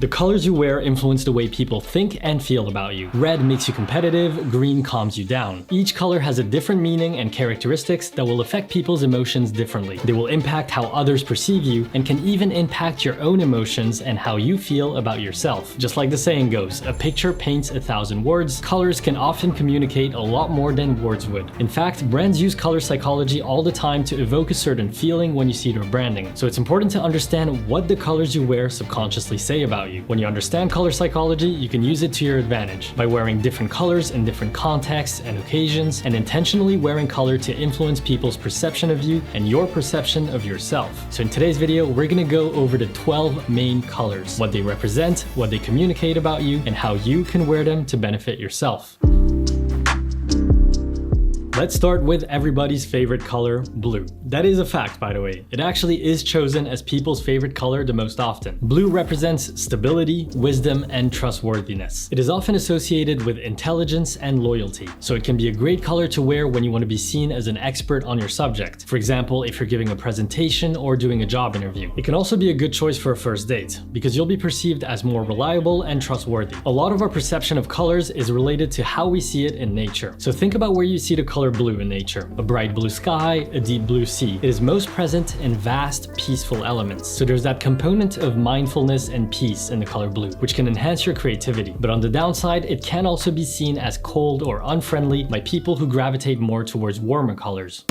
The colors you wear influence the way people think and feel about you. Red makes you competitive, green calms you down. Each color has a different meaning and characteristics that will affect people's emotions differently. They will impact how others perceive you and can even impact your own emotions and how you feel about yourself. Just like the saying goes, a picture paints 1,000 words. Colors can often communicate a lot more than words would. In fact, brands use color psychology all the time to evoke a certain feeling when you see their branding. So it's important to understand what the colors you wear subconsciously say about you. When you understand color psychology, you can use it to your advantage by wearing different colors in different contexts and occasions, and intentionally wearing color to influence people's perception of you and your perception of yourself. So in today's video, we're gonna go over the 12 main colors, what they represent, what they communicate about you, and how you can wear them to benefit yourself. Let's start with everybody's favorite color, blue. That is a fact, by the way. It actually is chosen as people's favorite color the most often. Blue represents stability, wisdom, and trustworthiness. It is often associated with intelligence and loyalty, so it can be a great color to wear when you want to be seen as an expert on your subject. For example, if you're giving a presentation or doing a job interview. It can also be a good choice for a first date, because you'll be perceived as more reliable and trustworthy. A lot of our perception of colors is related to how we see it in nature. So think about where you see the color blue in nature. A bright blue sky, a deep blue sea. It is most present in vast, peaceful elements. So there's that component of mindfulness and peace in the color blue, which can enhance your creativity. But on the downside, it can also be seen as cold or unfriendly by people who gravitate more towards warmer colors.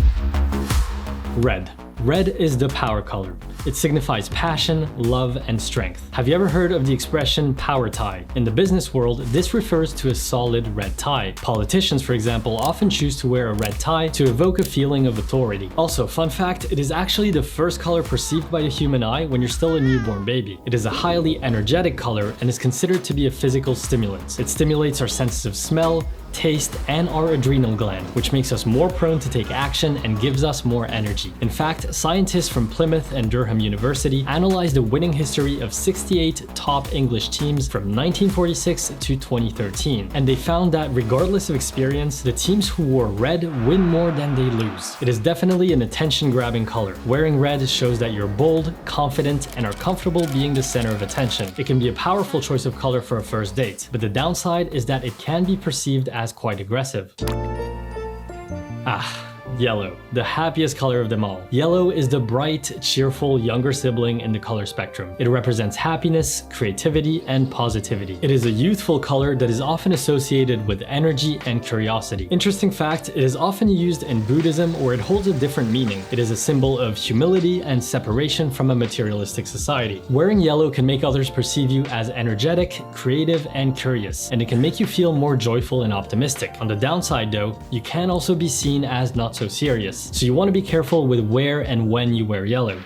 Red. Red is the power color. It signifies passion, love, and strength. Have you ever heard of the expression power tie? In the business world, this refers to a solid red tie. Politicians, for example, often choose to wear a red tie to evoke a feeling of authority. Also, fun fact, it is actually the first color perceived by the human eye when you're still a newborn baby. It is a highly energetic color and is considered to be a physical stimulant. It stimulates our senses of smell, taste, and our adrenal gland, which makes us more prone to take action and gives us more energy. In fact, scientists from Plymouth and Durham University analyzed the winning history of 68 top English teams from 1946 to 2013, and they found that regardless of experience, the teams who wore red win more than they lose. It is definitely an attention-grabbing color. Wearing red shows that you're bold, confident, and are comfortable being the center of attention. It can be a powerful choice of color for a first date, but the downside is that it can be perceived as quite aggressive. Yellow, the happiest color of them all. Yellow is the bright, cheerful younger sibling in the color spectrum. It represents happiness, creativity, and positivity. It is a youthful color that is often associated with energy and curiosity. Interesting fact, it is often used in Buddhism where it holds a different meaning. It is a symbol of humility and separation from a materialistic society. Wearing yellow can make others perceive you as energetic, creative, and curious, and it can make you feel more joyful and optimistic. On the downside though, you can also be seen as not so serious, so you want to be careful with where and when you wear yellow.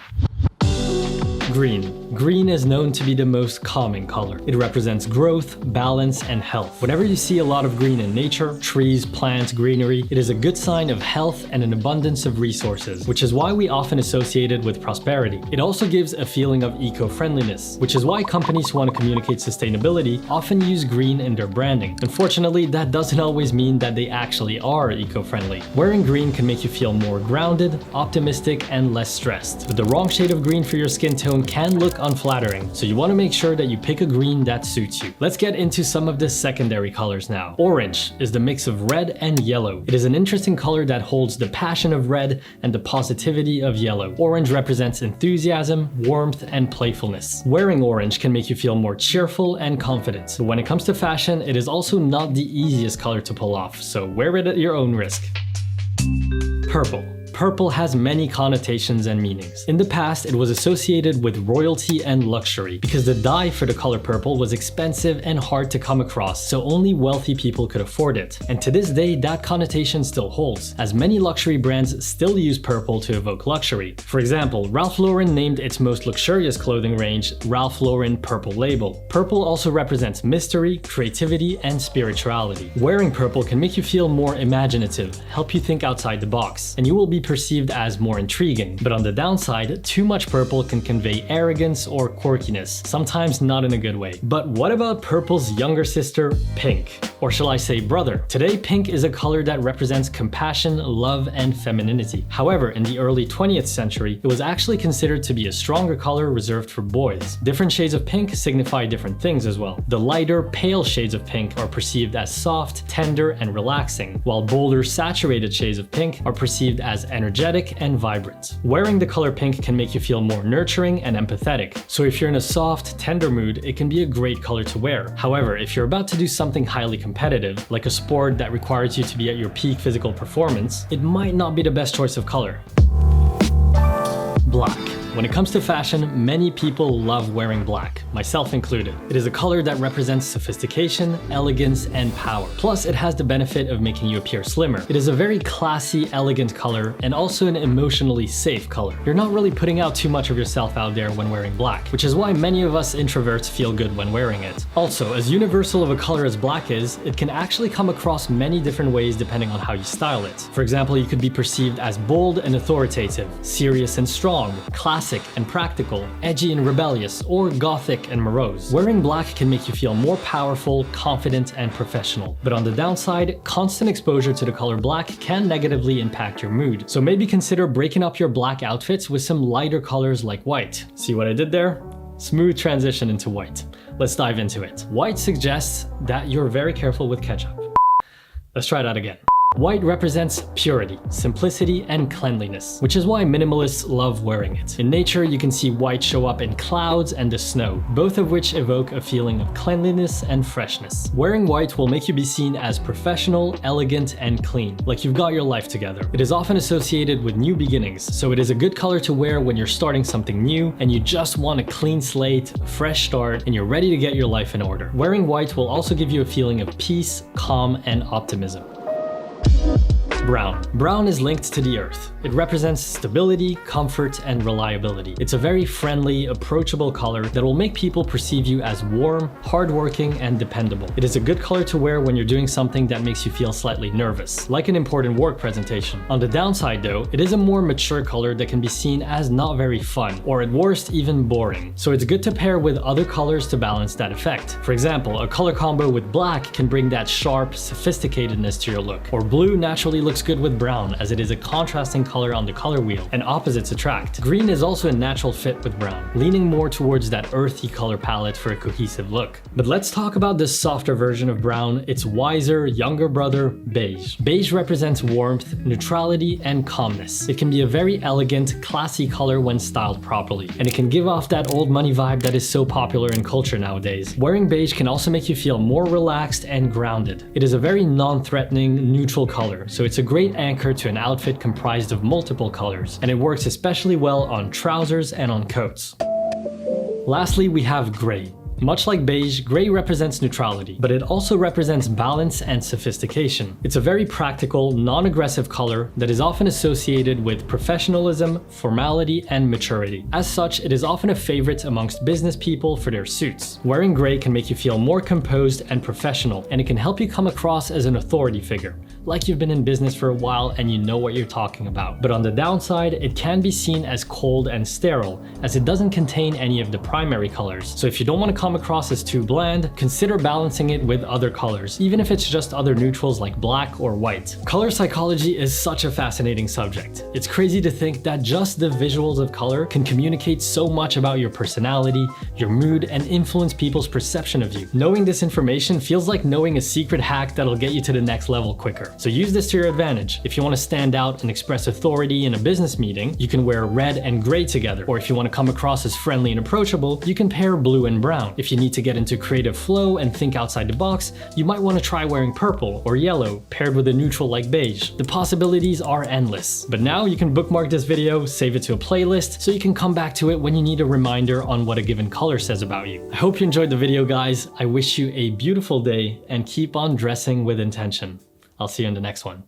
Green. Green is known to be the most calming color. It represents growth, balance, and health. Whenever you see a lot of green in nature, trees, plants, greenery, it is a good sign of health and an abundance of resources, which is why we often associate it with prosperity. It also gives a feeling of eco-friendliness, which is why companies who want to communicate sustainability often use green in their branding. Unfortunately, that doesn't always mean that they actually are eco-friendly. Wearing green can make you feel more grounded, optimistic, and less stressed. But the wrong shade of green for your skin tone can look unflattering, so you want to make sure that you pick a green that suits you. Let's get into some of the secondary colors now. Orange is the mix of red and yellow. It is an interesting color that holds the passion of red and the positivity of yellow. Orange represents enthusiasm, warmth, and playfulness. Wearing orange can make you feel more cheerful and confident. But when it comes to fashion, it is also not the easiest color to pull off, so wear it at your own risk. Purple. Purple has many connotations and meanings. In the past, it was associated with royalty and luxury because the dye for the color purple was expensive and hard to come across, so only wealthy people could afford it. And to this day, that connotation still holds, as many luxury brands still use purple to evoke luxury. For example, Ralph Lauren named its most luxurious clothing range Ralph Lauren Purple Label. Purple also represents mystery, creativity, and spirituality. Wearing purple can make you feel more imaginative, help you think outside the box, and you will be perceived as more intriguing. But on the downside, too much purple can convey arrogance or quirkiness, sometimes not in a good way. But what about purple's younger sister, pink? Or shall I say brother? Today, pink is a color that represents compassion, love, and femininity. However, in the early 20th century, it was actually considered to be a stronger color reserved for boys. Different shades of pink signify different things as well. The lighter, pale shades of pink are perceived as soft, tender, and relaxing, while bolder, saturated shades of pink are perceived as energetic and vibrant. Wearing the color pink can make you feel more nurturing and empathetic. So if you're in a soft, tender mood, it can be a great color to wear. However, if you're about to do something highly competitive, like a sport that requires you to be at your peak physical performance, it might not be the best choice of color. Black. When it comes to fashion, many people love wearing black, myself included. It is a color that represents sophistication, elegance, and power. Plus, it has the benefit of making you appear slimmer. It is a very classy, elegant color, and also an emotionally safe color. You're not really putting out too much of yourself out there when wearing black, which is why many of us introverts feel good when wearing it. Also, as universal of a color as black is, it can actually come across many different ways depending on how you style it. For example, you could be perceived as bold and authoritative, serious and strong, classic and practical, edgy and rebellious, or gothic and morose. Wearing black can make you feel more powerful, confident, and professional. But on the downside, constant exposure to the color black can negatively impact your mood. So maybe consider breaking up your black outfits with some lighter colors like white. See what I did there? Smooth transition into white. Let's dive into it. White suggests that you're very careful with ketchup. Let's try that again. White represents purity, simplicity, and cleanliness, which is why minimalists love wearing it. In nature, you can see white show up in clouds and the snow, both of which evoke a feeling of cleanliness and freshness. Wearing white will make you be seen as professional, elegant, and clean, like you've got your life together. It is often associated with new beginnings, so it is a good color to wear when you're starting something new and you just want a clean slate, a fresh start, and you're ready to get your life in order. Wearing white will also give you a feeling of peace, calm, and optimism. Brown. Brown is linked to the earth. It represents stability, comfort, and reliability. It's a very friendly, approachable color that will make people perceive you as warm, hardworking, and dependable. It is a good color to wear when you're doing something that makes you feel slightly nervous, like an important work presentation. On the downside though, it is a more mature color that can be seen as not very fun, or at worst, even boring. So it's good to pair with other colors to balance that effect. For example, a color combo with black can bring that sharp, sophisticatedness to your look, or blue naturally looks good with brown as it is a contrasting color on the color wheel, and opposites attract. Green is also a natural fit with brown, leaning more towards that earthy color palette for a cohesive look. But let's talk about the softer version of brown, its wiser, younger brother, beige. Beige represents warmth, neutrality, and calmness. It can be a very elegant, classy color when styled properly, and it can give off that old money vibe that is so popular in culture nowadays. Wearing beige can also make you feel more relaxed and grounded. It is a very non-threatening, neutral color, so it's a great anchor to an outfit comprised of multiple colors, and it works especially well on trousers and on coats. Lastly, we have gray. Much like beige, gray represents neutrality, but it also represents balance and sophistication. It's a very practical, non-aggressive color that is often associated with professionalism, formality, and maturity. As such, it is often a favorite amongst business people for their suits. Wearing gray can make you feel more composed and professional, and it can help you come across as an authority figure, like you've been in business for a while and you know what you're talking about. But on the downside, it can be seen as cold and sterile, as it doesn't contain any of the primary colors. So if you don't want to come across as too bland, consider balancing it with other colors, even if it's just other neutrals like black or white. Color psychology is such a fascinating subject. It's crazy to think that just the visuals of color can communicate so much about your personality, your mood, and influence people's perception of you. Knowing this information feels like knowing a secret hack that'll get you to the next level quicker. So use this to your advantage. If you want to stand out and express authority in a business meeting, you can wear red and gray together. Or if you want to come across as friendly and approachable, you can pair blue and brown. If you need to get into creative flow and think outside the box, you might want to try wearing purple or yellow paired with a neutral like beige. The possibilities are endless. But now you can bookmark this video, save it to a playlist, so you can come back to it when you need a reminder on what a given color says about you. I hope you enjoyed the video, guys. I wish you a beautiful day and keep on dressing with intention. I'll see you in the next one.